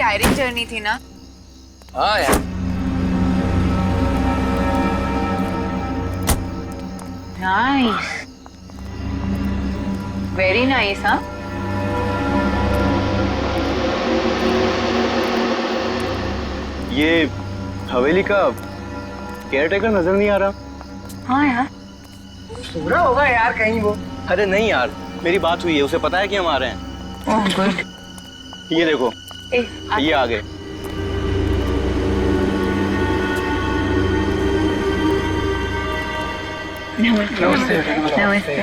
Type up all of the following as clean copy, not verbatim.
Tiring journey थी ना। हाँ यार। Nice, very nice. हाँ, ये हवेली का केयरटेकर नजर नहीं आ रहा। हाँ यार, सूरा होगा यार कहीं वो। अरे नहीं यार, मेरी बात हुई है, उसे पता है कि हम आ रहे हैं। Oh good. ये देखो, ये आ गए। नमस्ते।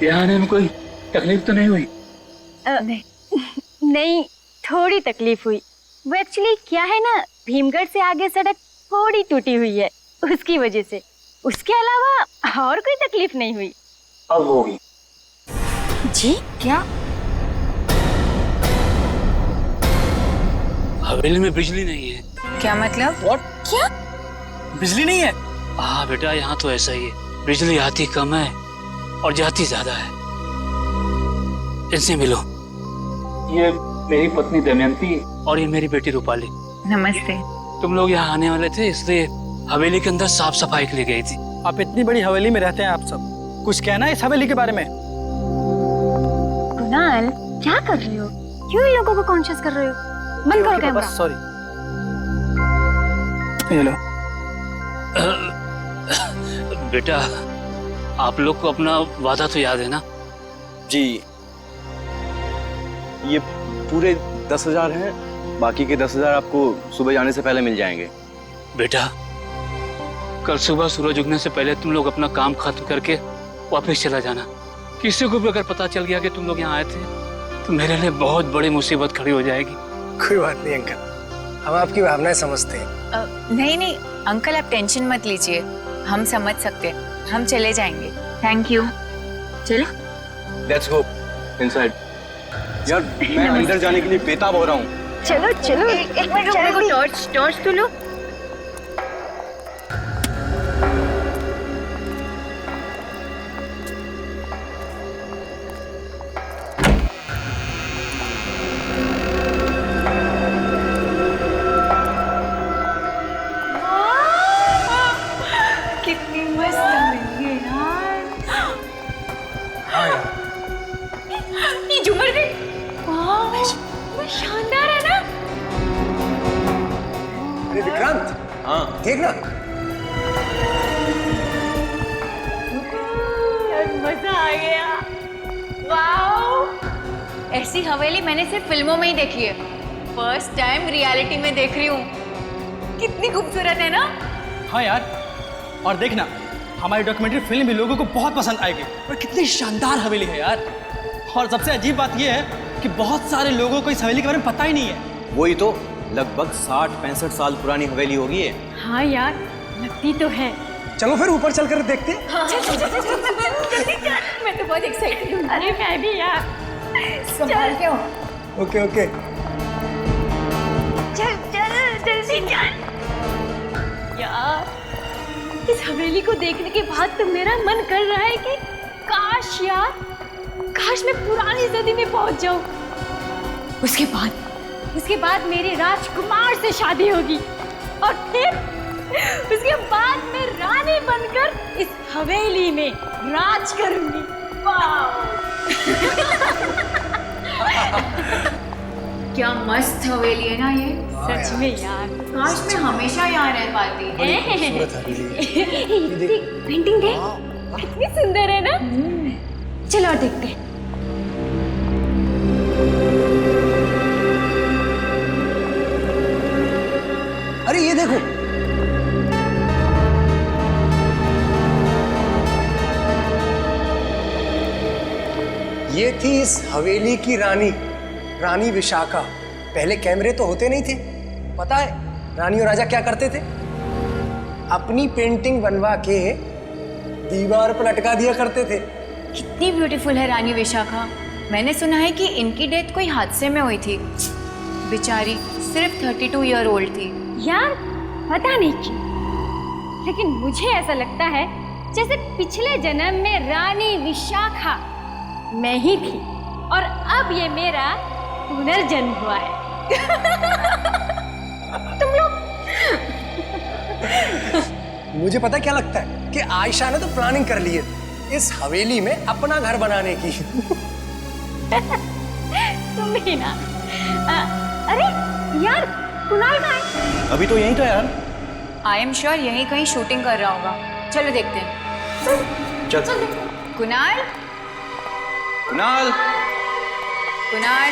यहाँ आने में कोई तकलीफ तो नहीं हुई? नहीं, थोड़ी तकलीफ हुई। वो एक्चुअली क्या है ना, भीमगढ़ से आगे सड़क थोड़ी टूटी हुई है, उसकी वजह से। उसके अलावा और कोई तकलीफ नहीं हुई। अब होगी। जी क्या? हवेली में बिजली नहीं है। क्या मतलब? क्या? बिजली नहीं है? हाँ बेटा, यहाँ तो ऐसा ही है। बिजली आती कम है और जाती ज्यादा है। इनसे मिलो। ये मेरी पत्नी दमयंती और ये मेरी बेटी रूपाली। नमस्ते। तुम लोग यहाँ आने वाले थे, इसलिए हवेली के अंदर साफ सफाई के लिए गई थी। आप इतनी बड़ी हवेली में रहते हैं, आप सब कुछ कहना है इस हवेली के बारे में? कुणाल, क्या कर रहे हो? क्यों इन लोगों को कॉन्शियस कर रहे हो? बंद करो कैमरा। सॉरी। ये लो। बेटा, आप लोग को अपना वादा तो याद है ना? जी, ये पूरे 10,000 हैं, बाकी के 10,000 आपको सुबह जाने से पहले मिल जाएंगे। बेटा, कल सुबह सूरज उगने से पहले तुम लोग अपना काम खत्म करके वापस चला जाना। किसी को भी अगर पता चल गया कि तुम लोग यहाँ आए थे तो मेरे लिए बहुत बड़ी मुसीबत खड़ी हो जाएगी। कोई बात नहीं अंकल, हम आपकी भावनाएं समझते हैं। नहीं नहीं अंकल, आप टेंशन मत लीजिए, हम समझ सकते हैं, हम चले जाएंगे। Thank you. चलो लेट्स गो इनसाइड। यार मैं अंदर जाने के लिए बेताब हो रहा हूँ। चलो चलो। एक मिनट, मेरे को टॉर्च तो लो। कितनी मस्त हवेली है यार। ये झूमर देख, वाह शानदार है ना। अरे विक्रांत, हाँ देख ना। मजा आ गया। वाओ, ऐसी हवेली मैंने सिर्फ फिल्मों में ही देखी है, फर्स्ट टाइम रियलिटी में देख रही हूँ। कितनी खूबसूरत है ना। हाँ यार, और देखना हमारी डॉक्यूमेंट्री फिल्म भी लोगों को बहुत पसंद आएगी। और कितनी शानदार हवेली है यार। और सबसे अजीब बात यह है कि बहुत सारे लोगों को इस हवेली के बारे में पता ही नहीं है। वही तो, लगभग 60-65 साल पुरानी हवेली होगी ये। हाँ यार, लगती तो है। चलो फिर ऊपर चलकर देखते हैं। मैं तो बहुत एक्साइटेड हूँ। अरे मैं भी यार। संभाल के हो। Okay okay. चल चल जल्दी चल। यार, इस हवेली को देखने के बाद तो मेरा मन कर रहा है कि काश यार, काश मैं पुरानी सदी में पहुंच जाऊं। उसके बाद मेरी राजकुमार से शादी होगी और फिर उसके बाद मैं रानी बनकर इस हवेली में राज करूंगी। क्या मस्त हवेली है ना ये। सच में यार, काश मैं हमेशा यहाँ रह पाती। पेंटिंग देख, कितनी सुंदर है ना। चलो और देखते हैं। अरे ये देखो, ये थी इस हवेली की रानी, रानी विशाखा। पहले कैमरे तो होते नहीं थे। पता है रानी और राजा क्या करते थे? अपनी पेंटिंग बनवा के दीवार पर लटका दिया करते थे। कितनी ब्यूटीफुल है रानी विशाखा। मैंने सुना है कि इनकी डेथ कोई हादसे में हुई थी। बेचारी सिर्फ 32 ईयर ओल्ड थी। यार पता नहीं क्यों, लेकिन मुझे ऐसा लगता है जैसे पिछले जन्म में रानी विशाखा मैं ही थी और अब ये मेरा पुनर्जन्म हुआ है। मुझे पता क्या लगता है कि आयशा ने तो प्लानिंग कर ली है इस हवेली में अपना घर बनाने की। तुम भी ना। अरे यार, कुणाल कहाँ है? अभी तो यहीं था यार। आई एम श्योर यहीं कहीं शूटिंग कर रहा होगा। चलो देखते हैं। चल कुणाल, कुणाल। कुणाल।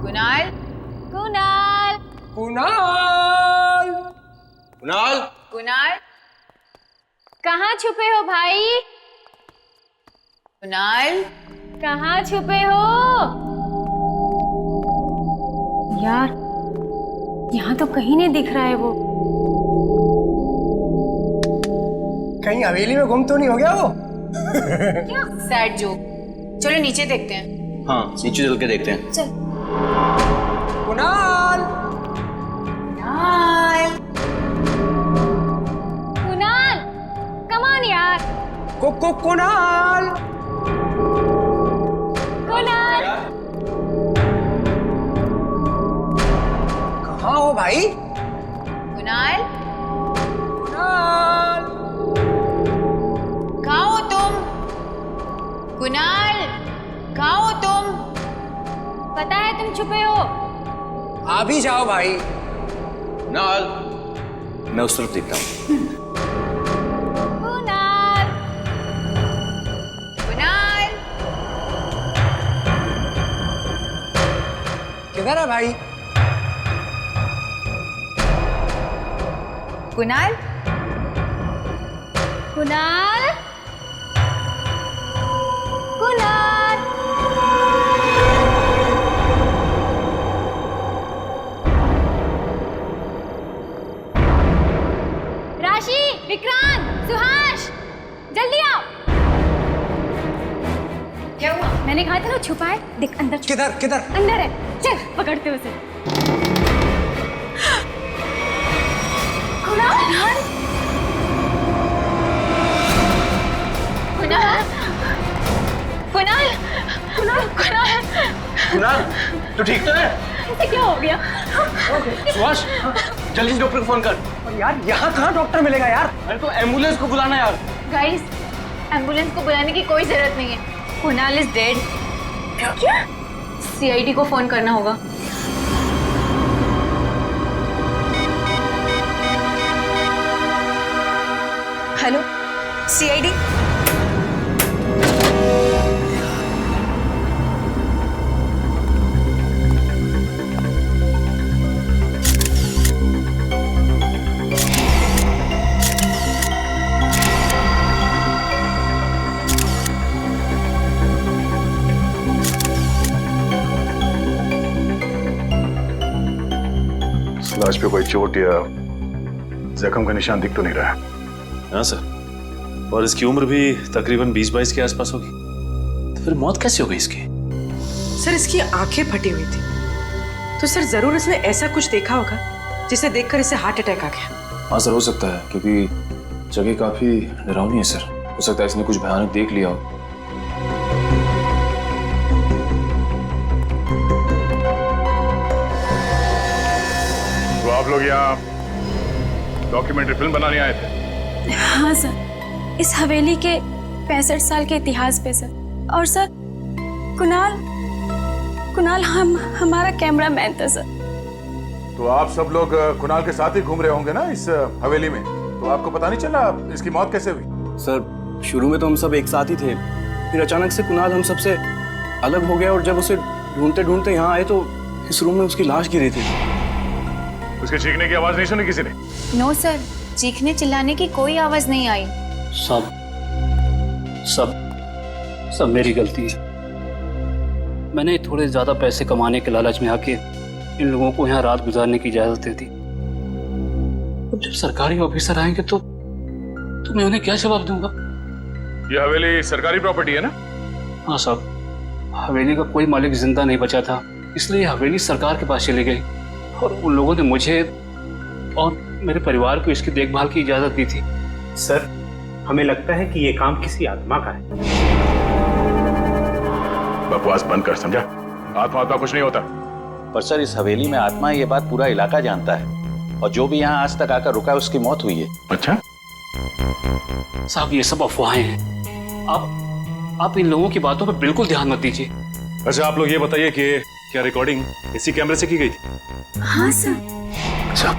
कुणाल, कुणाल, कुणाल, कुणाल। कुणाल, कहाँ छुपे हो भाई? कुणाल। कहाँ छुपे हो? यार, यहाँ तो कहीं नहीं दिख रहा है वो। कहीं हवेली में गुम तो नहीं हो गया वो? क्या सैड जोक। चलो नीचे देखते हैं। हाँ, नीचे चल के देखते हैं। चल। कुणाल, कुणाल, कुणाल, कम ऑन यार। कुणाल, कुणाल, कहाँ हो भाई? कुणाल, कुणाल, कहाँ हो तुम? कुणाल, कहाँ हो तुम? पता है तुम छुपे हो। आ भी जाओ भाई। कुणाल, मैं उस तरफ देखता हूँ। कुणाल, कुणाल, किधर है भाई? कुणाल, कुणाल, कुणाल। राशि, विक्रांत, सुहास, जल्दी आओ। क्या हुआ? मैंने कहा था ना छुपा है, देख अंदर छुपा किधर किधर? अंदर है। चल पकड़ते उसे। कुणाल, कुणाल, कुणाल, कुणाल, कुणाल, कुणाल, तू ठीक तो है? ऐसे क्या हो गया? सुभाष, जल्दी से डॉक्टर को फोन कर। और यार यहाँ कहाँ डॉक्टर मिलेगा यार? अरे तो एम्बुलेंस को बुलाना यार। गाइस, एम्बुलेंस को बुलाने की कोई जरूरत नहीं है। Kunal is dead. क्या? सीआईडी को फोन करना होगा। Hello, CID. लाश पे कोई चोट या जख्म का निशान दिख तो नहीं रहा है। हाँ सर, और इसकी उम्र भी तकरीबन 20-22 के आसपास होगी। तो फिर मौत कैसे हो गई इसकी? सर इसकी आंखें फटी हुई थी, तो सर जरूर इसने ऐसा कुछ देखा होगा जिसे देखकर इसे हार्ट अटैक आ गया। हाँ सर, हो सकता है, क्योंकि जगह काफी डरावनी है सर। हो सकता है इसने कुछ भयानक देख लिया हो। तो आप लोग यहाँ डॉक्यूमेंट्री फिल्म बनाने आए थे? हाँ सर, इस हवेली के 65 साल के इतिहास पे सर। और सर कुणाल हमारा कैमरामैन था सर। तो आप सब लोग कुणाल के साथ ही घूम रहे होंगे ना इस हवेली में, तो आपको पता नहीं चला इसकी मौत कैसे हुई? सर, शुरू में तो हम सब एक साथ ही थे, फिर अचानक से कुणाल हम सबसे अलग हो गया और जब उसे ढूंढते ढूंढते यहाँ आए तो इस रूम में उसकी लाश गिरी थी। उसके चीखने की आवाज नहीं सुनी किसी ने? नो सर, चीखने चिल्लाने की कोई आवाज नहीं आई। सब सब सब मेरी गलती है। मैंने थोड़े ज्यादा पैसे कमाने के लालच में आके इन लोगों को यहाँ रात गुजारने की इजाजत दे दी। अब जब सरकारी ऑफिसर आएंगे तो मैं उन्हें क्या जवाब दूंगा? ये हवेली सरकारी प्रॉपर्टी है ना? हाँ साहब, हवेली का कोई मालिक जिंदा नहीं बचा था, इसलिए हवेली सरकार के पास चली गई और उन लोगों ने मुझे और मेरे परिवार को इसकी देखभाल की इजाजत दी थी। सर, हमें लगता है कि ये काम किसी आत्मा का है। बकवास बंद कर, समझा? आत्मा कुछ नहीं होता। पर सर, इस हवेली में आत्मा है ये बात पूरा इलाका जानता है, और जो भी यहाँ आज तक आकर रुका है उसकी मौत हुई है। अच्छा साहब, ये सब अफवाहें हैं। आप इन लोगों की बातों पर बिल्कुल ध्यान मत दीजिए। अच्छा, आप लोग ये बताइए कि क्या रिकॉर्डिंग इसी कैमरे से की गई थी? हाँ सर। अच्छा,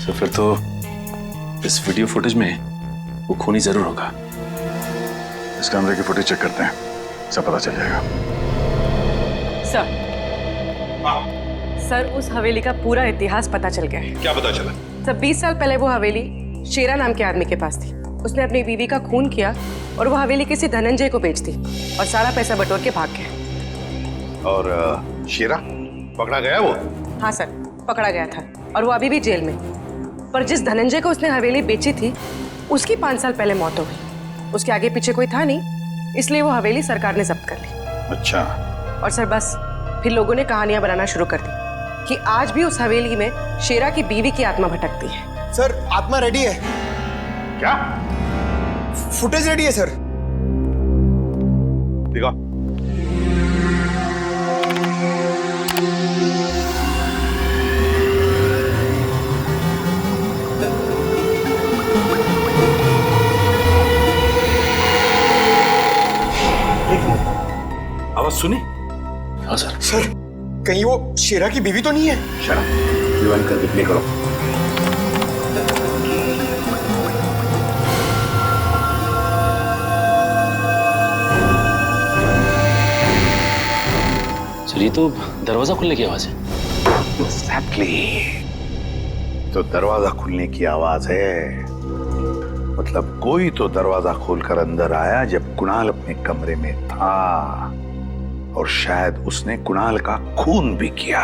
तो फिर तो इस वीडियो फुटेज में वो खूनी जरूर होगा। इस कैमरे की फुटेज चेक करते हैं, सब पता चल जाएगा। सर उस हवेली का पूरा इतिहास पता चल गया है। क्या पता चला? सर 20 साल पहले वो हवेली शेरा नाम के आदमी के पास थी। उसने अपनी बीवी का खून किया और वो हवेली किसी धनंजय को बेच दी और सारा पैसा बटोर के भाग गया। और शेरा पकड़ा गया वो? हाँ सर, पकड़ा गया था और वो अभी भी जेल में। पर जिस धनंजय को उसने हवेली बेची थी उसकी 5 साल पहले मौत हो गई। उसके आगे पीछे कोई था नहीं, इसलिए वो हवेली सरकार ने जब्त कर ली। अच्छा। और सर बस फिर लोगों ने कहानियां बनाना शुरू कर दी कि आज भी उस हवेली में शेरा की बीवी की आत्मा भटकती है। सर आत्मा रेडी है। क्या? फुटेज रेडी है सर। दिखा। आवाज सुनी? हाँ सर। सर कहीं वो शेरा की बीवी तो नहीं है? शेरा रिवाइंड करके प्ले करो। सर, ये तो दरवाजा खुलने की आवाज है। Exactly. तो दरवाजा खुलने की आवाज है, मतलब कोई तो दरवाजा खोलकर अंदर आया जब कुणाल अपने कमरे में था, और शायद उसने कुणाल का खून भी किया।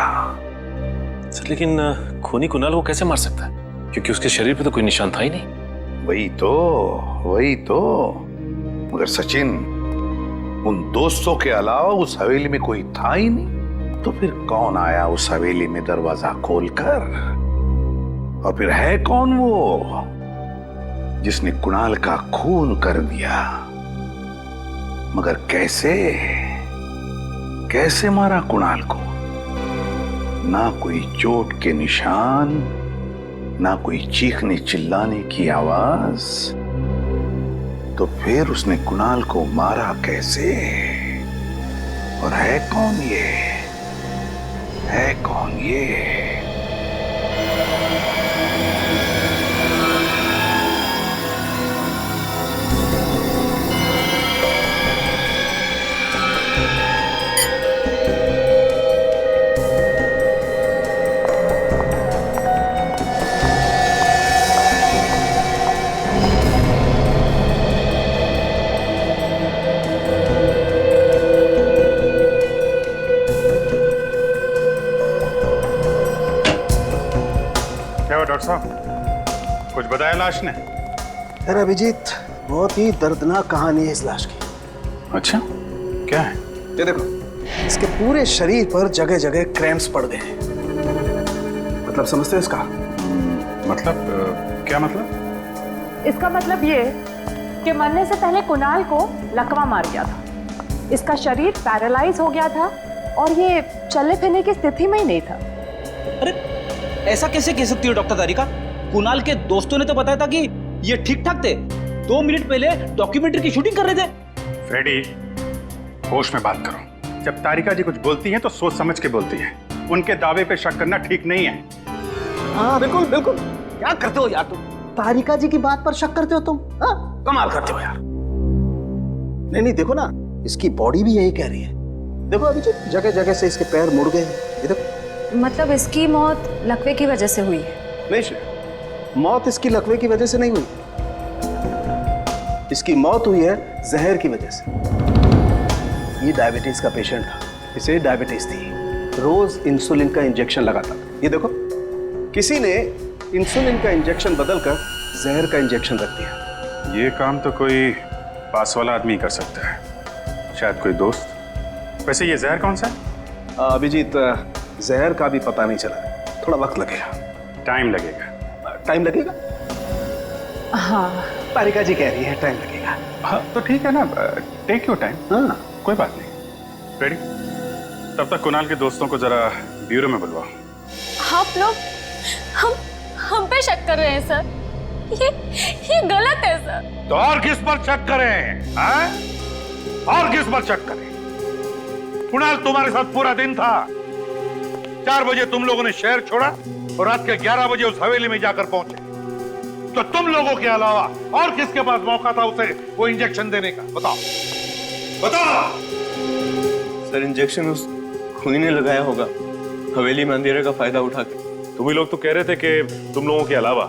सर, लेकिन खूनी कुणाल को कैसे मार सकता है, क्योंकि उसके शरीर पे तो कोई निशान था ही नहीं। वही तो मगर सचिन, उन दोस्तों के अलावा उस हवेली में कोई था ही नहीं, तो फिर कौन आया उस हवेली में दरवाजा खोलकर? और फिर है कौन वो जिसने कुणाल का खून कर दिया? मगर कैसे मारा कुणाल को? ना कोई चोट के निशान, ना कोई चीखने चिल्लाने की आवाज, तो फिर उसने कुणाल को मारा कैसे? और है कौन ये? डॉक्टर साहब, कुछ बताया लाश ने? अरे अभिजीत, बहुत ही दर्दनाक कहानी है इस लाश की। अच्छा, क्या है? ये देखो, इसके पूरे शरीर पर जगह जगह क्रैम्प्स पड़ गए हैं। मतलब समझते हो इसका? मतलब क्या मतलब? इसका मतलब ये कि मरने से पहले कुणाल को लकवा मार गया था। इसका शरीर पैरालाइज हो गया था और ये चलने फिरने की स्थिति में ही नहीं था। अरे ऐसा कैसे कह सकती हो डॉक्टर तारिका? कुणाल के दोस्तों ने तो बताया था कि ये ठीक ठाक थे। 2 मिनट पहले डॉक्यूमेंट्री की शूटिंग कर रहे थे। फ्रेडी, होश में बात करो। जब तारिका जी कुछ बोलती हैं तो सोच समझ के बोलती है। उनके दावे पे शक करना ठीक नहीं है। हाँ बिल्कुल बिल्कुल। क्या करते हो यार तुम? तारिका जी की बात पर शक करते हो तुम? हाँ, कमाल करते हो यार। नहीं नहीं, देखो ना, इसकी बॉडी भी यही कह रही है। देखो अभी जगह जगह से इसके पैर मुड़ गए हैं। ये देखो। मतलब इसकी मौत लकवे की वजह से हुई है? नहीं, मौत इसकी लकवे की वजह से नहीं हुई। इसकी मौत हुई है जहर की वजह से। ये डायबिटीज का पेशेंट था, इसे डायबिटीज थी, रोज इंसुलिन का इंजेक्शन लगाता था। ये देखो, किसी ने इंसुलिन का इंजेक्शन बदलकर जहर का इंजेक्शन रख दिया। ये काम तो कोई पास वाला आदमी कर सकता है, शायद कोई दोस्त। वैसे ये जहर कौन सा है? अभिजीत, जहर का भी पता नहीं चला, थोड़ा वक्त लगेगा। टाइम लगेगा? टाइम लगेगा? हाँ, तारिका जी कह रही है टाइम लगेगा। हाँ तो ठीक है ना, टेक योर टाइम। हाँ कोई बात नहीं। रेडी? तब तक कुणाल के दोस्तों को जरा ब्यूरो में बुलवाओ। आप लोग हम पे शक कर रहे हैं सर। ये गलत है सर। तो और किस पर शक करें? हाँ? और किस पर शक करें? कुणाल तुम्हारे साथ पूरा दिन था। 4 बजे तुम लोगों ने शहर छोड़ा और रात के 11 बजे उस हवेली में जाकर पहुंचे। तो तुम लोगों के अलावा और किसके पास मौका था उसे वो इंजेक्शन देने का? बताओ बताओ। सर, इंजेक्शन उस खूनी ने लगाया होगा, हवेली में अंधेरे का फायदा उठा के। तुम ही लोग तो कह रहे थे कि तुम लोगों के अलावा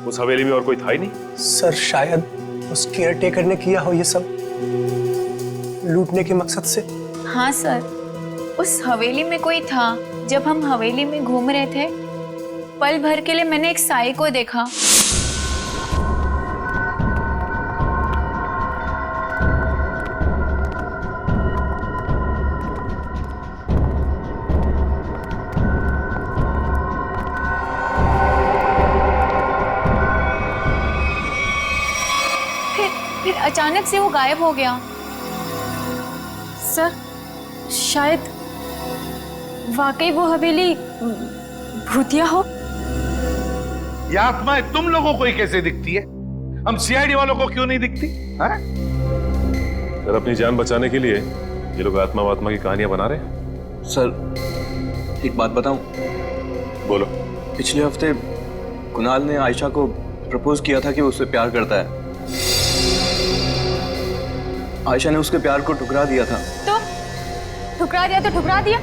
उस हवेली में और कोई था ही नहीं। सर, शायद उस केयर टेकर ने किया हो ये सब लूटने के मकसद से। हाँ सर, उस हवेली में कोई था। जब हम हवेली में घूम रहे थे, पल भर के लिए मैंने एक साई को देखा। फिर अचानक से वो गायब हो गया। सर, शायद वाकई वो हवेली भूतिया हो। ये आत्माएं तुम लोगों को ही कैसे दिखती है? हम सीआईडी वालों को क्यों नहीं दिखती? हाँ? सर, अपनी जान बचाने के लिए ये लोग आत्मा वात्मा की कहानियां बना रहे हैं। सर, एक बात बताऊं? बोलो। पिछले हफ्ते कुणाल ने आयशा को प्रपोज किया था कि वो उससे प्यार करता है। आयशा ने उसके प्यार को ठुकरा दिया था। तो ठुकरा दिया तो ठुकरा दिया,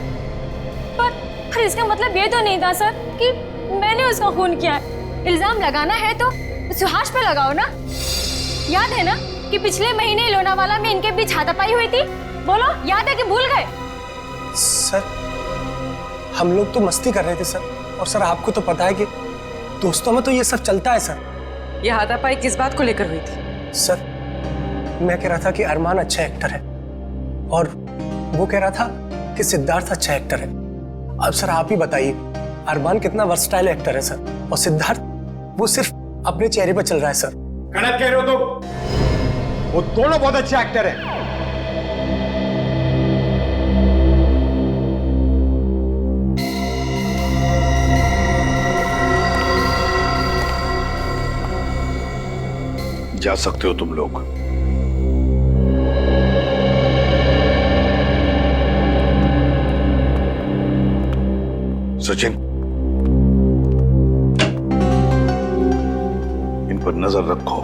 पर इसका मतलब ये तो नहीं था सर कि मैंने उसका खून किया है। इल्जाम लगाना है तो सुहास पे लगाओ ना। याद है ना कि पिछले महीने लोनावाला में इनके बीच हाथापाई हुई थी? बोलो, याद है कि भूल गए? सर, हम लोग तो मस्ती कर रहे थे सर। और सर, आपको तो पता है कि दोस्तों में तो ये सब चलता है सर। ये हाथापाई किस बात को लेकर हुई थी? सर, मैं कह रहा था कि अरमान अच्छा एक्टर है और वो कह रहा था कि सिद्धार्थ अच्छा एक्टर है। अब सर आप ही बताइए, अरमान कितना वर्सटाइल एक्टर है सर, और सिद्धार्थ वो सिर्फ अपने चेहरे पर चल रहा है सर। गलत कह रहे हो तो? वो दोनों बहुत अच्छे एक्टर हैं। जा सकते हो तुम लोग। सचिन, इन पर नजर रखो,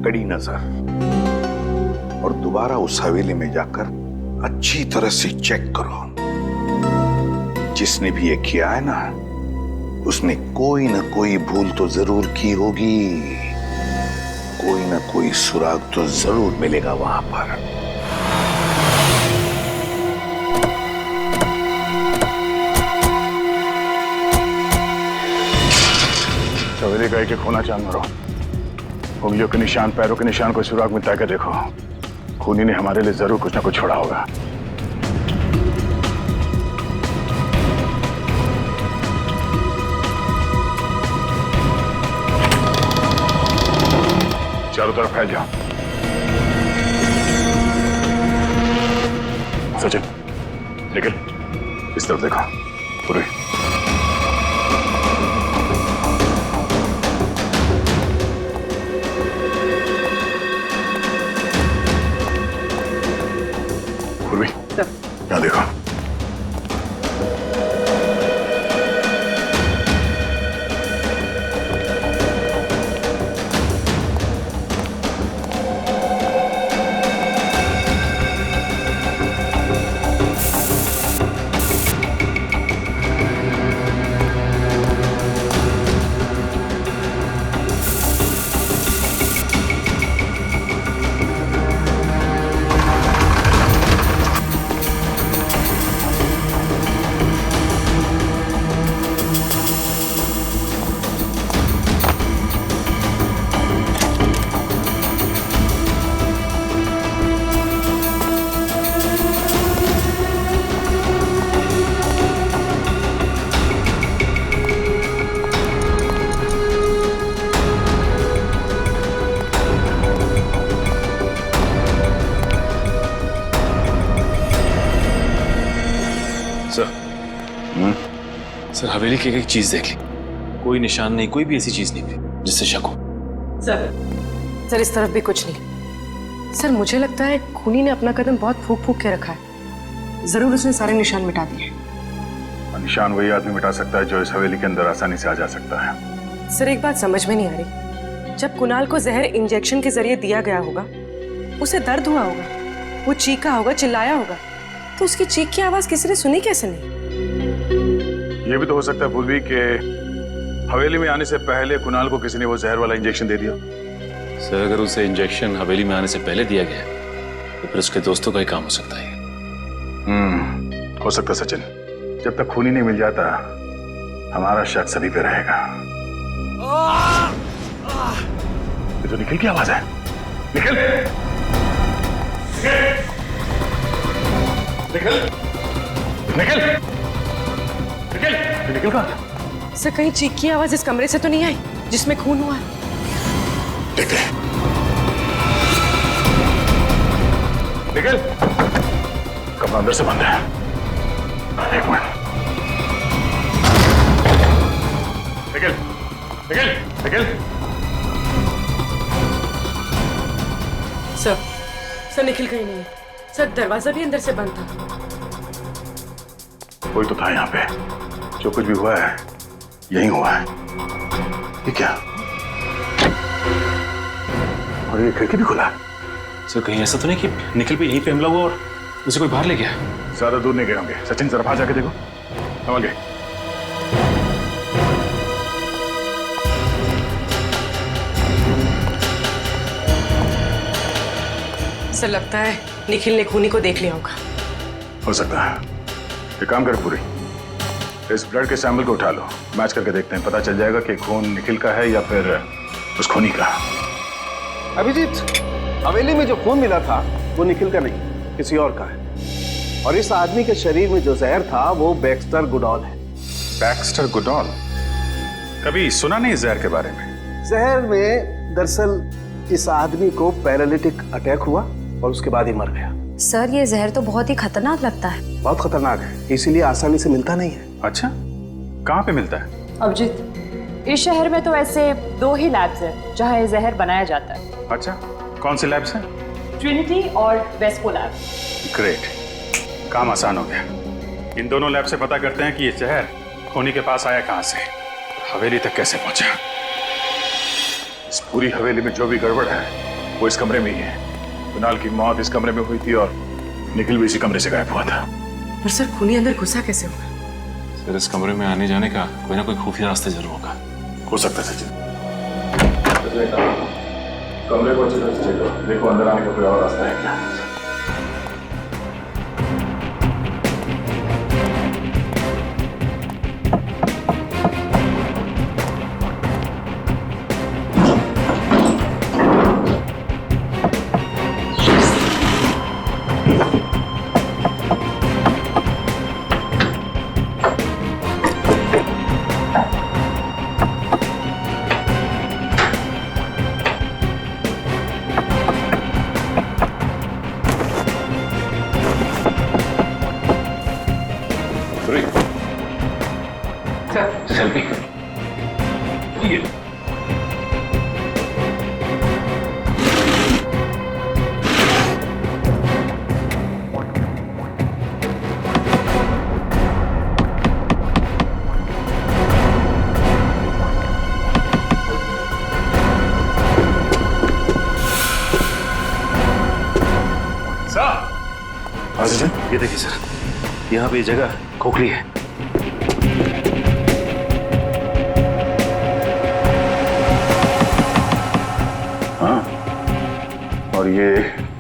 कड़ी नजर, और दोबारा उस हवेली में जाकर अच्छी तरह से चेक करो। जिसने भी ये किया है ना, उसने कोई ना कोई भूल तो जरूर की होगी। कोई ना कोई सुराग तो जरूर मिलेगा वहां पर। हवेली का एक खोना चांद मरो। उंगलियों के निशान, पैरों के निशान को सुराग में तय कर देखो। खूनी ने हमारे लिए जरूर कुछ ना कुछ छोड़ा होगा। चारों तरफ फैल जाओ। सचिन, निकल, इस तरफ देखो। पूरी पूर्वी, यहाँ देखो। सर, हवेली की एक चीज देख ली, कोई निशान नहीं, कोई भी ऐसी चीज नहीं मिली जिससे शक हो। सर इस तरफ भी कुछ नहीं। सर मुझे लगता है खूनी ने अपना कदम बहुत फूक फूक के रखा है। जरूर उसने सारे निशान मिटा दिए। निशान वही आदमी मिटा सकता है जो इस हवेली के अंदर आसानी से आ जा सकता है। सर एक बात समझ में नहीं आ रही, जब कुणाल को जहर इंजेक्शन के जरिए दिया गया होगा, उसे दर्द हुआ होगा, वो चीखा होगा, चिल्लाया होगा, तो उसकी चीख की आवाज किसी ने सुनी कैसे नहीं? ये भी तो हो सकता है पूर्वी के हवेली में आने से पहले कुणाल को किसी ने वो जहर वाला इंजेक्शन दे दिया। सर, अगर उसे इंजेक्शन हवेली में आने से पहले दिया गया तो फिर उसके दोस्तों का ही काम हो सकता है। हो सकता सचिन। जब तक खूनी नहीं मिल जाता हमारा शक सभी पे रहेगा। ये तो निखिल की आवाज है। निखिल, निखिल, निखिल, निखिल, निखिल कहाँ? सर कहीं चीख की आवाज इस कमरे से तो नहीं आई जिसमें खून हुआ है? देखते हैं। निखिल, कमरा अंदर से बंद है। एक मिनट। निखिल, निखिल, निखिल। सर निखिल कहीं नहीं है। सर दरवाजा भी अंदर से बंद था। कोई तो था यहाँ पे। जो कुछ भी हुआ है यही हुआ है। ये क्या? और ये खिड़की भी खुला है। सर कहीं ऐसा तो नहीं कि निखिल पे यहीं पे हमला हुआ और उसे कोई बाहर ले गया? ज्यादा दूर नहीं गए होंगे। सचिन जरा बाहर जाके देखो। समझ गए? सर लगता है निखिल ने खूनी को देख लिया होगा। हो सकता है। एक काम कर पूरी, इस ब्लड के सैंपल को उठा लो, मैच करके देखते हैं। पता चल जाएगा कि खून निखिल का है या फिर उस खूनी का। अभिजीत, हवेली में जो खून मिला था वो निखिल का नहीं, किसी और का है। और इस आदमी के शरीर में जो जहर था वो बैक्स्टर गुडॉल है। Baxter Goodall? कभी सुना नहीं जहर के बारे में। जहर में दरअसल इस आदमी को पैरालिटिक अटैक हुआ और उसके बाद ही मर गया। सर ये जहर तो बहुत ही खतरनाक लगता है। बहुत खतरनाक है, इसीलिए आसानी से मिलता नहीं है। अच्छा, कहाँ पे मिलता है? अभिजीत, इस शहर में तो ऐसे 2 ही लैब्स हैं जहाँ ये जहर बनाया जाता है। अच्छा, कौन से लैब्स हैं? ट्रिनिटी और वेस्को लैब। ग्रेट, काम आसान हो गया। इन दोनों लैब से पता करते हैं कि ये जहर खूनी के पास आया कहाँ से, हवेली तक कैसे पहुंचा। इस पूरी हवेली में जो भी गड़बड़ है वो इस कमरे में ही है। कुणाल की मौत इस कमरे में हुई थी और निखिल भी इसी कमरे से गायब हुआ था। पर सर खूनी अंदर घुसा कैसे हुआ? सर इस कमरे में आने जाने का कोई ना कोई खुफिया रास्ता जरूर होगा। हो सकता है सचिन। कमरे को अच्छी तरह से चेक करो, देखो अंदर आने का कोई और रास्ता है क्या। सेल्फी। ये ये देखिए सर, यहाँ पे ये जगह खोखली है। हाँ, और ये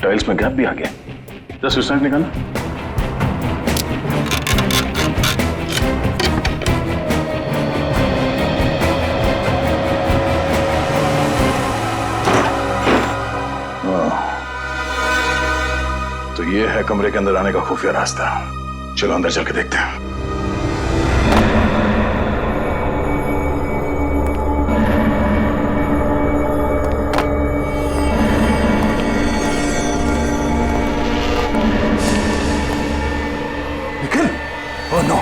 टाइल्स में गैप भी आ गया। जस्ट उस साइड निकालना। तो ये है कमरे के अंदर आने का खुफिया रास्ता। चलो अंदर चल के देखते हैं। निखिल, ओह नो,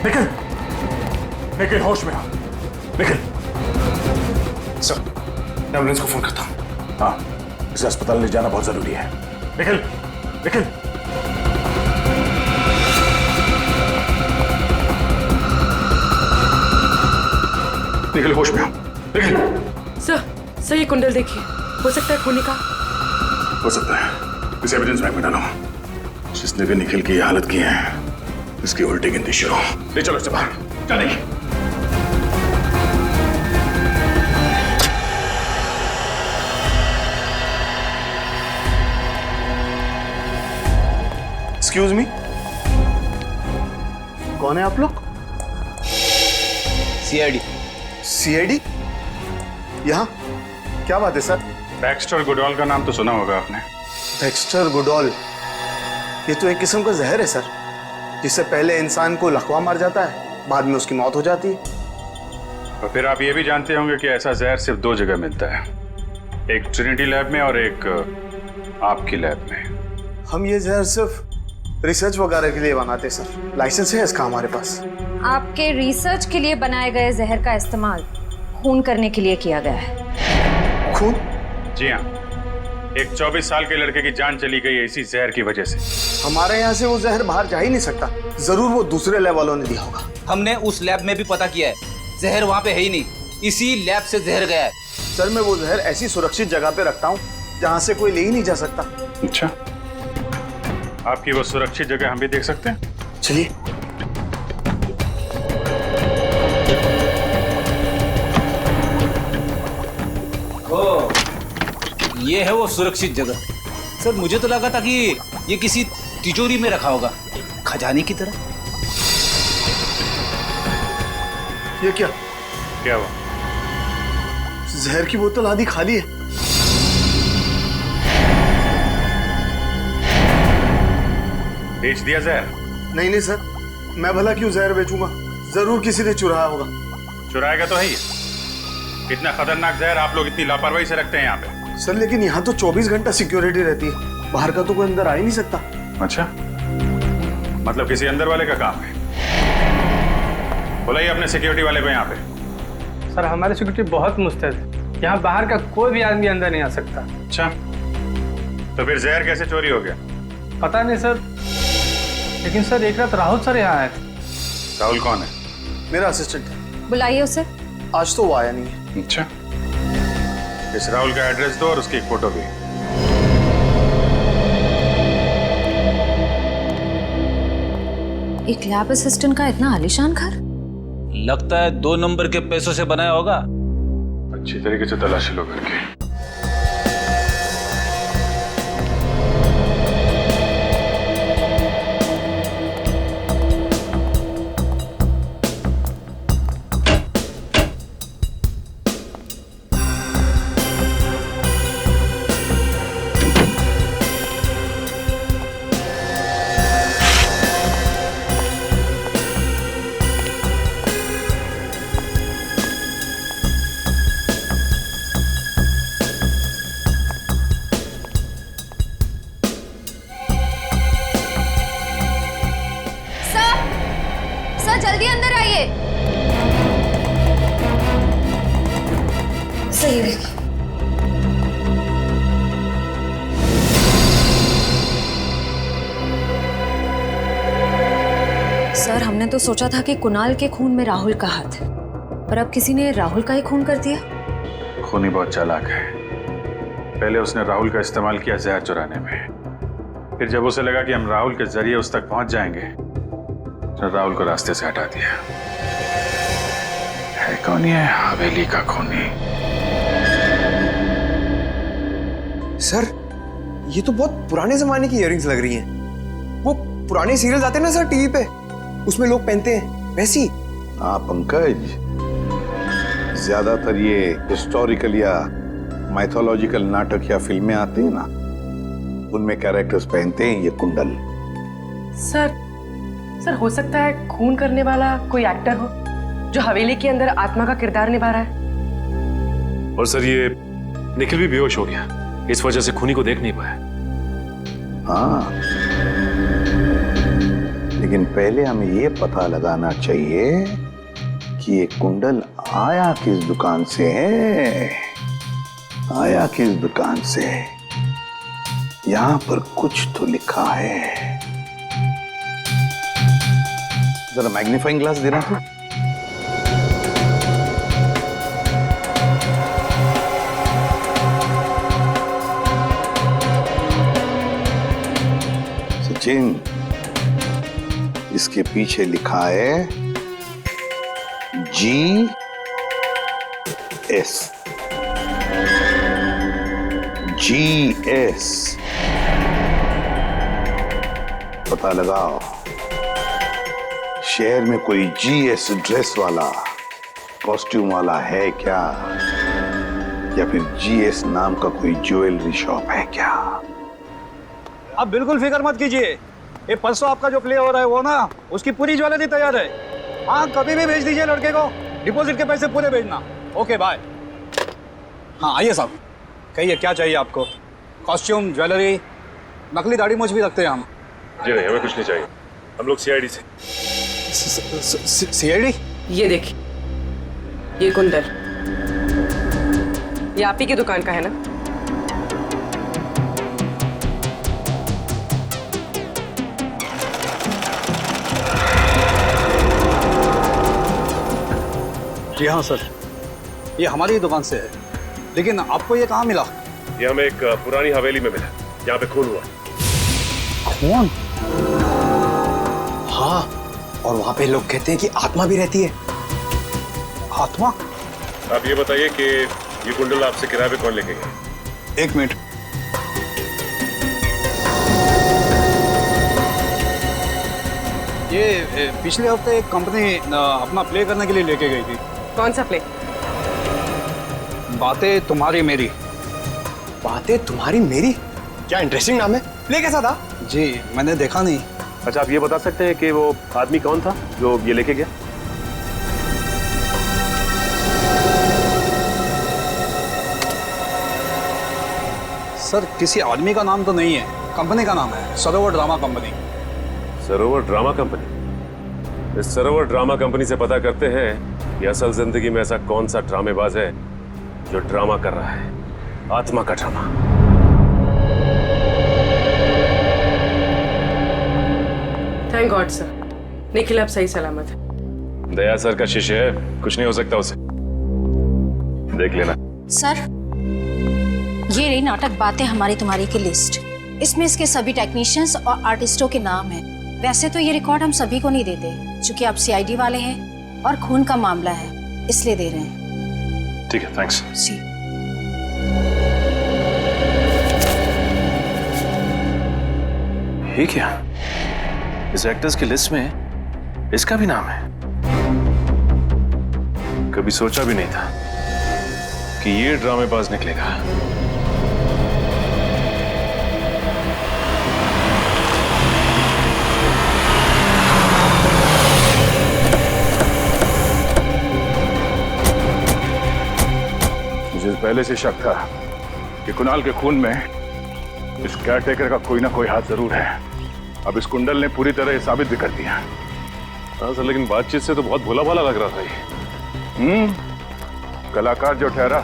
निखिल, निखिल होश में आ, निखिल। सर, एम्बुलेंस को फोन करता हूँ। हाँ, इसे अस्पताल ले जाना बहुत जरूरी है। निखिल, निखिल। निखिल होश में आओ, निखिल। सर ये कुंडल देखिए, हो सकता है खूनी का। हो सकता है, इस एविडेंस बैंक में डालो। जिसने भी निखिल की हालत की है, इसकी उल्टी गिनती शुरू। ले चलो इससे बाहर, चलेंगे। एक्सक्यूज मी, कौन है आप लोग? सीआईडी। सीआईडी? यहाँ क्या बात है सर? बैक्स्टर गुडॉल का नाम तो सुना होगा आपने। बैक्स्टर गुडॉल, ये तो एक किस्म का जहर है सर, जिससे पहले इंसान को लकवा मार जाता है, बाद में उसकी मौत हो जाती है। और फिर आप ये भी जानते होंगे कि ऐसा जहर सिर्फ 2 जगह मिलता है, एक ट्रिनिटी लैब में और एक आपकी लैब में। हम ये जहर सिर्फ रिसर्च वगैरह के लिए बनाते सर, लाइसेंस है इसका हमारे पास। आपके रिसर्च के लिए बनाए गए जहर का इस्तेमाल खून करने के लिए किया गया है। खून? जी हाँ, एक 24 साल के लड़के की जान चली गई इसी जहर की वजह से। हमारे यहाँ से वो जहर बाहर जा ही नहीं सकता, जरूर वो दूसरे लैब वालों ने दिया होगा। हमने उस लैब में भी पता किया है, जहर वहाँ पे है ही नहीं, इसी लैब से जहर गया है। सर मैं वो जहर ऐसी सुरक्षित जगह पे रखता हूँ जहाँ से कोई ले ही नहीं जा सकता। अच्छा, आपकी वो सुरक्षित जगह हम भी देख सकते हैं? चलिए। ये है वो सुरक्षित जगह। सर मुझे तो लगा था कि ये किसी तिजोरी में रखा होगा, खजाने की तरह। ये क्या? क्या हुआ? जहर की बोतल आधी खाली है। बेच दिया जहर? नहीं सर, मैं भला क्यों जहर बेचूंगा, जरूर किसी ने चुराया होगा। चुराएगा तो है ही। इतना खतरनाक जहर आप लोग इतनी लापरवाही से रखते हैं यहाँ पे। सर लेकिन यहाँ तो 24 घंटा सिक्योरिटी रहती है, बाहर का तो कोई अंदर आ ही नहीं सकता। अच्छा, मतलब किसी अंदर वाले का काम है। बुलाइए अपने सिक्योरिटी वाले को यहाँ पे। सर हमारी सिक्योरिटी बहुत मुस्तैद है, यहाँ बाहर का कोई भी आदमी अंदर नहीं आ सकता। अच्छा, तो फिर जहर कैसे चोरी हो गया? पता नहीं सर, लेकिन सर एक रात राहुल सर यहाँ आए थे। राहुल कौन है? मेरा असिस्टेंट है। बुलाइए उसे। आज तो वो आया नहीं है। अच्छा, इस राहुल का एड्रेस दो और उसकी एक फोटो भी। एक लैब असिस्टेंट का इतना आलीशान घर? लगता है 2 नंबर के पैसों से बनाया होगा। अच्छी तरीके से तलाशी लो करके। जल्दी अंदर आइए। सही है। सर, हमने तो सोचा था कि कुणाल के खून में राहुल का हाथ है, पर अब किसी ने राहुल का ही खून कर दिया। खूनी बहुत चालाक है। पहले उसने राहुल का इस्तेमाल किया जहर चुराने में, फिर जब उसे लगा कि हम राहुल के जरिए उस तक पहुंच जाएंगे तो राहुल को रास्ते से हटा दिया। है कौन ये हवेली का खूनी? सर, ये तो बहुत पुराने जमाने की इयररिंग्स लग रही हैं। वो पुराने सीरियल्स आते हैं ना सर टीवी पे, उसमें लोग पहनते हैं वैसी। हाँ पंकज, ज्यादातर ये हिस्टोरिकल या माइथोलॉजिकल नाटक या फिल्में आती हैं ना, उनमें कैरेक्टर्स पहनते हैं ये कुंडल। सर हो सकता है खून करने वाला कोई एक्टर हो जो हवेली के अंदर आत्मा का किरदार निभा रहा है। और सर, ये निखिल भी बेहोश हो गया, इस वजह से खूनी को देख नहीं पाया। हाँ, लेकिन पहले हमें ये पता लगाना चाहिए कि ये कुंडल आया किस दुकान से है, आया किस दुकान से। यहां पर कुछ तो लिखा है। जरा मैग्नीफाइंग ग्लास देना तो। सचिन, इसके पीछे लिखा है GS। GS पता लगाओ, शहर में कोई GS ड्रेस वाला, कॉस्ट्यूम वाला है क्या, या फिर GS नाम का कोई ज्वेलरी शॉप है क्या? आप बिल्कुल फिक्र मत कीजिए, ये परसों आपका जो प्ले हो रहा है वो ना, उसकी पूरी ज्वेलरी तैयार है। हाँ, कभी भी भेज दीजिए लड़के को, डिपॉजिट के पैसे पूरे भेजना। Okay bye. हाँ आइए साहब, कहिए क्या चाहिए आपको? कॉस्ट्यूम, ज्वेलरी, नकली दाढ़ी मूंछ भी रखते हैं हम। जी नहीं, हमें कुछ नहीं चाहिए, हम लोग CID से। CID? ये देखिए, ये कुंडल, ये आप ही की दुकान का है ना? जी हाँ सर, ये हमारी दुकान से है, लेकिन आपको ये कहाँ मिला? ये हमें एक पुरानी हवेली में मिला, यहाँ पे खून हुआ। खून? हाँ, और वहां पे लोग कहते हैं कि आत्मा भी रहती है। आत्मा? आप ये बताइए कि ये कुंडल आपसे किराए पे कौन लेके गया? एक मिनट। ये पिछले हफ्ते एक कंपनी अपना प्ले करने के लिए लेके गई थी। कौन सा प्ले? बातें तुम्हारी मेरी। बातें तुम्हारी मेरी? क्या इंटरेस्टिंग नाम है। प्ले कैसा था? जी मैंने देखा नहीं। अच्छा, आप ये बता सकते हैं कि वो आदमी कौन था जो ये लेके गया? सर किसी आदमी का नाम तो नहीं है, कंपनी का नाम है सरोवर ड्रामा कंपनी। सरोवर ड्रामा कंपनी? इस सरोवर ड्रामा कंपनी से पता करते हैं कि असल जिंदगी में ऐसा कौन सा ड्रामेबाज है जो ड्रामा कर रहा है, आत्मा का drama. Thank God sir, Nikhil अब सही सलामत है। दया सर का शिष्य है, कुछ नहीं हो सकता उसे, देख लेना। सर, ये रही नाटक बातें हमारी तुम्हारी की लिस्ट। इसमें इसके सभी टेक्नीशियंस और आर्टिस्टों के नाम हैं। वैसे तो ये रिकॉर्ड हम सभी को नहीं देते, क्योंकि आप CID वाले हैं और खून का मामला है, इसलिए दे रहे हैं। ठीक है, थैंक्स। जी। ये क्या? इस एक्टर्स की लिस्ट में इसका भी नाम है? कभी सोचा भी नहीं था कि ये ड्रामेबाज निकलेगा। मुझे पहले से शक था कि कुणाल के खून में इस केयरटेकर का कोई ना कोई हाथ जरूर है। अब इस कुंडल ने पूरी तरह साबित भी कर दिया। हाँ सर, लेकिन बातचीत से तो बहुत भोला भाला लग रहा था ये। कलाकार जो ठहरा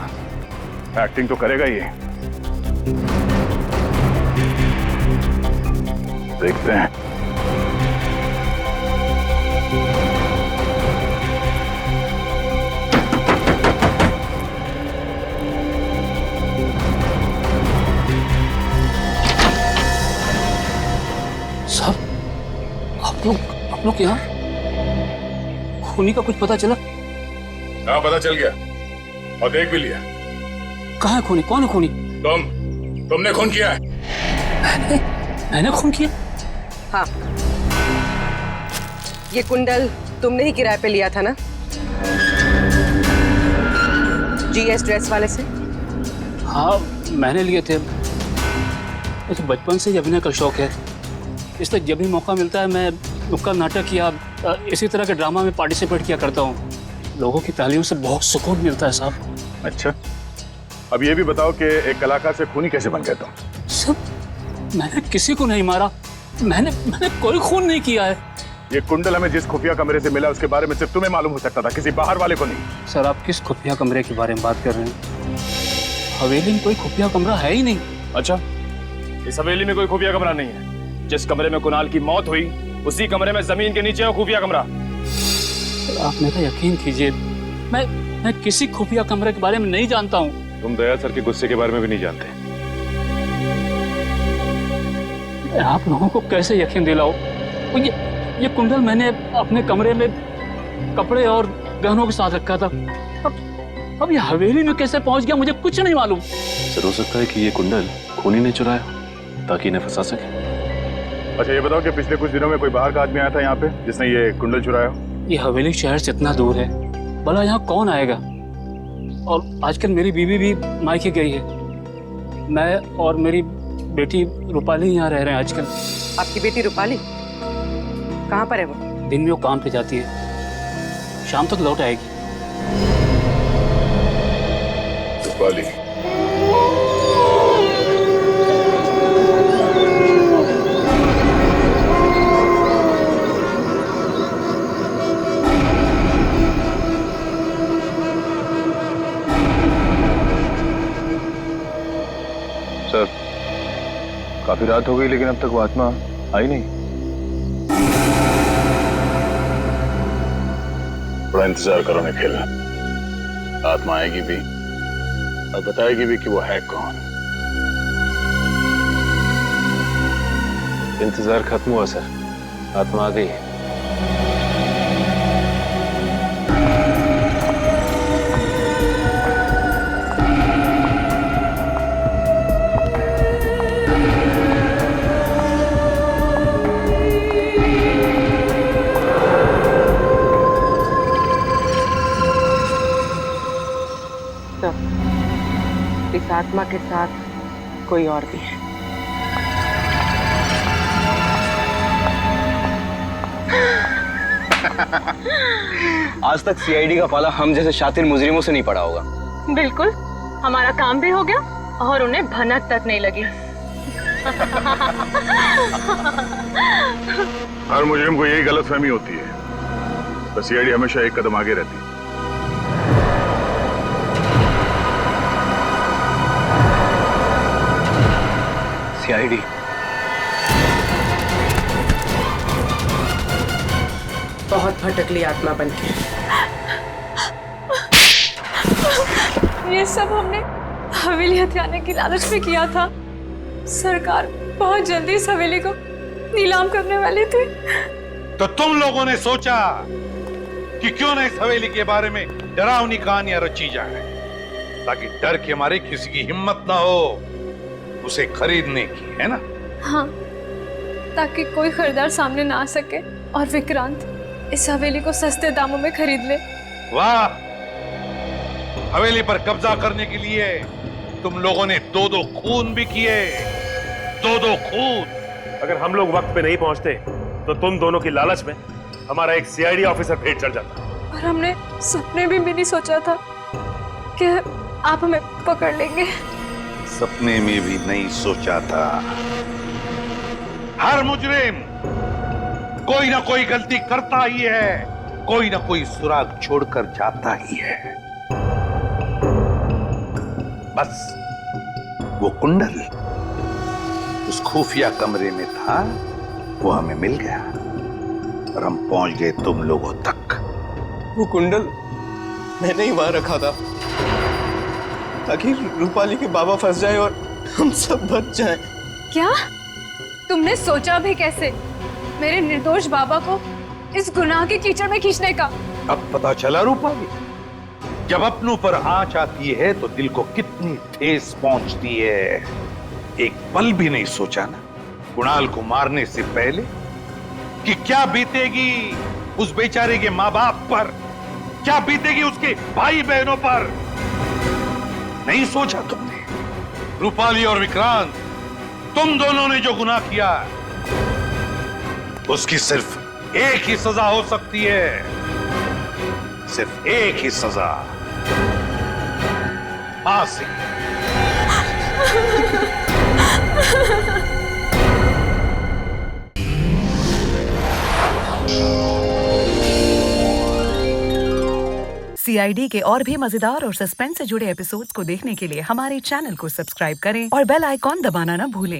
एक्टिंग तो करेगा ही। देखते हैं। साहब, आप लोग यहाँ खूनी का कुछ पता चला? हाँ, पता चल गया और देख भी लिया। कहाँ है खूनी? कौन है खूनी? तुमने खून किया है। मैंने खून किया? हाँ, ये कुंडल तुमने ही किराए पे लिया था ना, GS ड्रेस वाले से? हाँ, मैंने लिए थे। मुझे बचपन से ही अभिनय का शौक है, इसलिए जब भी मौका मिलता है मैं नुक्कड़ नाटक या इसी तरह के ड्रामा में पार्टिसिपेट किया करता हूँ। लोगों की तालियों से बहुत सुकून मिलता है साहब। अच्छा, अब ये भी बताओ कि एक कलाकार से खूनी कैसे बन गए तुम? सब, मैंने किसी को नहीं मारा, मैंने कोई खून नहीं किया है। ये कुंडल हमें जिस खुफिया कमरे से मिला उसके बारे में सिर्फ तुम्हें मालूम हो सकता था, किसी बाहर वाले को नहीं। सर, आप किस खुफिया कमरे के बारे में बात कर रहे हैं? हवेली में कोई खुफिया कमरा है ही नहीं। अच्छा, इस हवेली में कोई खुफिया कमरा नहीं है? जिस कमरे में कुणाल की मौत हुई उसी कमरे में जमीन के नीचे है खुफिया कमरा। सर, आप मेरा यकीन कीजिए, मैं किसी खुफिया कमरे के बारे में नहीं जानता हूँ। तुम दया सर के गुस्से के बारे में भी नहीं जानते? आप लोगों को कैसे यकीन दिलाओ? ये कुंडल मैंने अपने कमरे में कपड़े और गहनों के साथ रखा था। अब ये हवेली में कैसे पहुंच गया मुझे कुछ नहीं मालूम। सर, हो सकता है कि ये कुंडल खूनी ने चुराया ताकि इन्हें फंसा सके। अच्छा, ये बताओ कि पिछले कुछ दिनों में कोई बाहर का आदमी आया था यहाँ पे जिसने ये कुंडल चुराया? ये हवेली शहर से इतना दूर है, भला यहाँ कौन आएगा? और आजकल मेरी बीवी भी मायके गई है, मैं और मेरी बेटी रूपाली यहाँ रह रहे हैं आजकल। आपकी बेटी रूपाली कहाँ पर है? वो दिन में वो काम पे जाती है, शाम तक लौट आएगी। रूपाली, सर, काफी रात हो गई लेकिन अब तक वो आत्मा आई नहीं। बड़ा इंतजार करो निखिल, आत्मा आएगी भी और बताएगी भी कि वो है कौन। इंतजार खत्म हुआ सर, आत्मा आ गई है। इस आत्मा के साथ कोई और भी है। आज तक सीआईडी का पाला हम जैसे शातिर मुजरिमों से नहीं पड़ा होगा। बिल्कुल, हमारा काम भी हो गया और उन्हें भनक तक नहीं लगी। हर मुजरिम को यही गलतफहमी होती है, बस सीआईडी हमेशा एक कदम आगे रहती है। सीआईडी बहुत भटकली आत्मा बनके। ये सब हमने हवेली हथियाने की लालच में किया था। सरकार बहुत जल्दी इस हवेली को नीलाम करने वाली थी। तो तुम लोगों ने सोचा कि क्यों न इस हवेली के बारे में डरावनी कहानियां रची जाए, ताकि डर के मारे किसी की हिम्मत ना हो उसे खरीदने की, है ना? हाँ, ताकि कोई खरीदार सामने ना आ सके और विक्रांत इस हवेली को सस्ते दामों में खरीद ले। वाह, हवेली पर कब्जा करने के लिए तुम लोगों ने 2-2 खून भी किए। 2-2 खून। अगर हम लोग वक्त पे नहीं पहुंचते तो तुम दोनों की लालच में हमारा एक सीआईडी ऑफिसर भेंट चढ़ जाता। और हमने सपने भी नहीं सोचा था कि आप हमें पकड़ लेंगे। सपने में भी नहीं सोचा था। हर मुजरिम कोई ना कोई गलती करता ही है, कोई ना कोई सुराग छोड़कर जाता ही है। बस वो कुंडल उस खुफिया कमरे में था, वो हमें मिल गया और हम पहुंच गए तुम लोगों तक। वो कुंडल मैंने ही वहां रखा था ताकि रूपाली के बाबा फंस जाए और हम सब बच जाएं। क्या तुमने सोचा भी कैसे मेरे निर्दोष बाबा को इस गुनाह के कीचड़ में खींचने का? अब पता चला रूपाली, जब अपनों पर आंच आती है तो दिल को कितनी ठेस पहुंचती है। एक पल भी नहीं सोचा ना कुणाल को मारने से पहले कि क्या बीतेगी उस बेचारे के माँ बाप पर, क्या बीतेगी उसके भाई बहनों पर। नहीं सोचा तुमने। रूपाली और विक्रांत, तुम दोनों ने जो गुनाह किया उसकी सिर्फ एक ही सजा हो सकती है, सिर्फ एक ही सजा, फांसी। CID के और भी मजेदार और सस्पेंस से जुड़े एपिसोड्स को देखने के लिए हमारे चैनल को सब्सक्राइब करें और बेल आइकॉन दबाना ना भूलें।